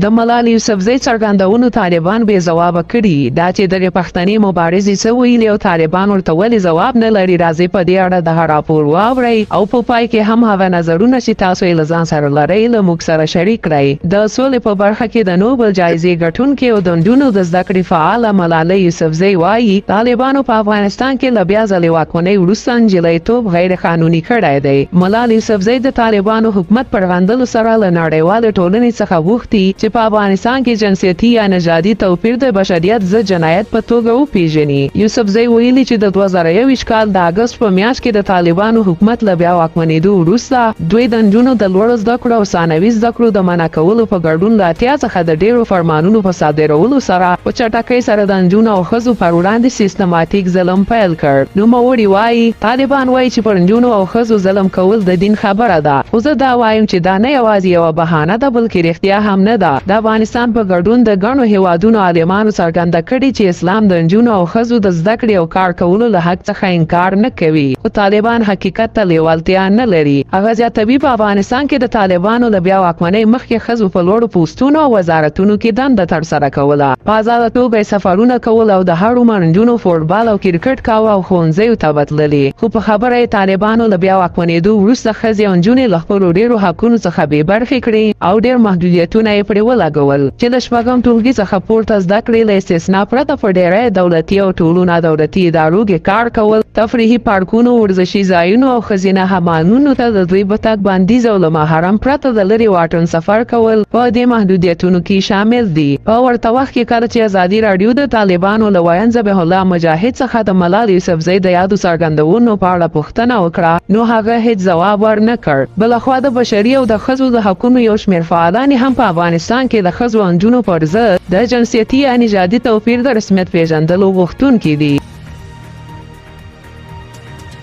د ملالۍ یوسفزۍ څرګندونو طالبان بې ځوابه کړي. دا چې د پښتني مبارزې څه ویلي او طالبان ورته ولې ځواب نه لري، راځي په دې اړه د راپور واورئ او په پای کې هم هغه نظرونه چې تاسو یې له ځان سره لرئ له موږ سره شریک کړئ. د سولې په برخه کې د نوبل جایزې ګټونکې او د نجونو د زده کړې فعاله ملالۍ یوسفزۍ وایي طالبانو په افغانستان کې له بیا ځلې واکمنۍ وروسته نجلېتوب غیر قانوني کړی دی. ملالۍ یوسفزۍ د طالبانو حکومت پر غندلو سره له نړیوالې ټولنې څخه غوښتي چې په افغانستان کې جنسیتي یا نژادي توپیر د بشریت ضد جنایت په توګه وپیژني. یوسفزۍ ویلي چې د 2021 کال د اګست په میاشت کې د طالبانو حکومت له بیا واکمنېدو وروسته دوی د نجونو د لوړو زده کړو او ثانوي زده کړو د منع کولو په ګډون له اتیا څخه د ډېرو فرمانونو په صادرولو سره په چټکۍ سره د نجونو او ښځو پر وړاندې سیستماتیک ظلم پیل کړ. نوموړي وایي طالبان وایي چې پر نجونو او ښځو ظلم کول د دین خبره ده، خو زه دا وایم چې دا نه یوازې یوه بهانه ده بلکې رښتیا هم نه ده. د افغانستان په ګډون د ګڼو هیوادونو عالمانو څرګنده کړې چې اسلام د نجونو او ښځو د زده کړې او کار کولو له حق څخه انکار نه کوي، خو طالبان حقیقت ته لیوالتیا نه لري. هغه زیاتوي په افغانستان کې د طالبانو له بیا واکمنۍ مخکې ښځو په لوړو پوستونو او وزارتونو کې دنده ترسره کوله، په ازاده توګه سفرونه کول او د هر عمر نجونو فوټبال او کرکټ کاوه او ښوونځیو ته بتللې. خو په خبره یې طالبانو له بیا واکمنېدو وروسته ښځې او نجونې له خپلو ډېرو حقونو څخه بې برخې کړې او ډېر محدودیتونه یې پرې ولګول چې له شپږم ټولګي څخه پورته زده کړې له استثنا پرته په ډېری دولتي او ټولو نادولتي ادارو کې کار کول، تفریحي پارکونو، ورزشي ځایونو او ښځینه حمامونو ته د دوی په تګ بندیز او له محرم پرته د لرې واټن سفر کول په دې محدودیتونو کې شامل دي. په ورته وخت کې کله چې ازادي راډیو د طالبانو له ویاند ذبیح الله مجاهد څخه د ملالۍ یوسفزۍ د یادو څرګندونو په اړه پوښتنه وکړه نو هغه هیڅ ځواب ورنه کړ. بلخوا د بشري او د ښځو د حقونو یو شمېر فعالان هم په افغانستان کې د ښځو او نجونو پر ضد د جنسیتي یا نژادي توپیر د رسمیت پېژندلو غوښتونکي دي.